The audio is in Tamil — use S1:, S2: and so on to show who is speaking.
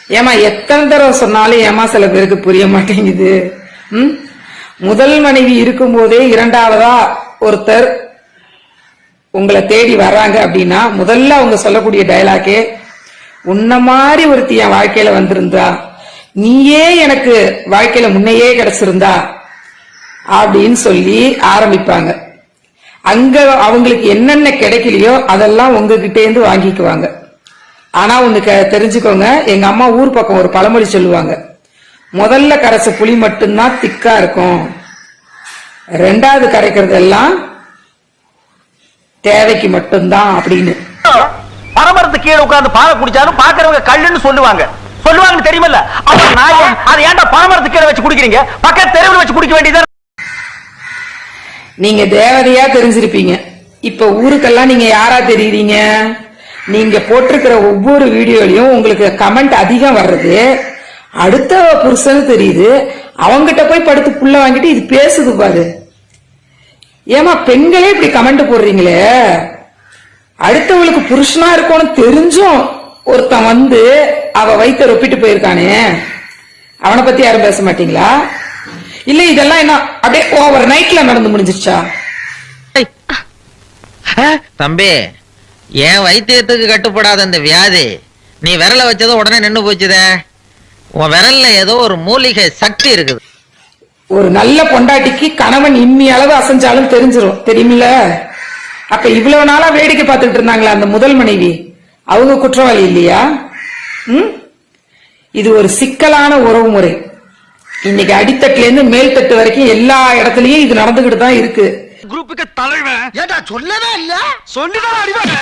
S1: ஏமா எத்தனை தடவை சொன்னாலும் ஏமா சில பேருக்கு புரிய மாட்டேங்குது. முதல் மனைவி இருக்கும் போதே இரண்டாவதா ஒருத்தர் உங்களை தேடி வர்றாங்க அப்படின்னா முதல்ல அவங்க சொல்லக்கூடிய டயலாக்கே, உன்ன மாதிரி ஒருத்தி என் வாழ்க்கையில வந்திருந்தா, நீயே எனக்கு வாழ்க்கையில முன்னையே கிடைச்சிருந்தா அப்படின்னு சொல்லி ஆரம்பிப்பாங்க. அங்க அவங்களுக்கு என்னென்ன கிடைக்கலையோ அதெல்லாம் உங்ககிட்ட இருந்து வாங்கிக்குவாங்க. ஆனா ஒண்ணு தெரிஞ்சுக்கோங்க, எங்க அம்மா ஊர் பக்கம் ஒரு பழமொழி சொல்லுவாங்க, முதல்ல கரைச்ச புளி மட்டும்தான் திக்கா இருக்கும், ரெண்டாவது கரைக்கிறது எல்லாம் தேவைக்கு மட்டும்தான் அப்படின்னு.
S2: பரமரத்து கீழே உட்கார்ந்து பாலை குடிச்சாலும் பாக்குறவங்க கல்லுன்னு சொல்லுவாங்க தெரியுமல்ல. அதை ஏன்டா பரமரத்து கீழே வச்சு குடிக்கிறீங்க? பக்கத்து தெருவில் வச்சு குடிக்க வேண்டியது.
S1: நீங்க தேவதையா தெரிஞ்சிருப்பீங்க, இப்ப ஊருக்கெல்லாம் நீங்க யாரா தெரியுறீங்க? நீங்க போட்டிருக்கிற ஒவ்வொரு வீடியோலயும் உங்களுக்கு கமெண்ட் அதிகம் வர்றது அடுத்த புருஷன் தெரியுது. அவங்கிட்ட போய் படுத்து புள்ள வாங்கிட்டு இது பேசுது பாரு. ஏமா பெண்களே இப்படி கமெண்ட் போடுறீங்களே? அடுத்தவளுக்கு புருஷனா இருக்கணும் தெரிஞ்சும் ஒருத்தன் வந்து அவ வயிற்ற ரொப்பிட்டு போயிருக்கானே, அவனை பத்தி யாரும் பேச மாட்டீங்களா? இல்ல இதெல்லாம் என்ன அப்படியே ஓவர் நைட்ல நடந்து முடிஞ்சிருச்சா?
S3: தம்பி, என் வைத்தியத்துக்கு கட்டுப்படாத இந்த வியாதி நீ விரல வச்சதும் உடனே நின்னு போச்சுதே. உன் விரல்ல ஏதோ ஒரு மூலிகை சக்தி இருக்குது.
S1: ஒரு நல்ல பொண்டாட்டிக்கு கணவன் இம்மி அளவு அசைஞ்சாலும் தெரிஞ்சிரும், தெரியுமில்ல? அப்ப இவ்வளவு நாளா வேடிக்கை பார்த்துட்டு இருந்தாங்களா அந்த முதல் மனைவி, அவங்க குற்றவாளி இல்லையா? இது ஒரு சிக்கலான உறவு முறை. இன்னைக்கு அடித்தட்டுல இருந்து மேல் தட்டு வரைக்கும் எல்லா இடத்துலயும் இது நடந்துகிட்டு தான் இருக்கு.
S2: குரூப்புக்கு தலைவன் ஏடா சொல்லவே இல்ல, சொல்லிதான் அறிவாங்க.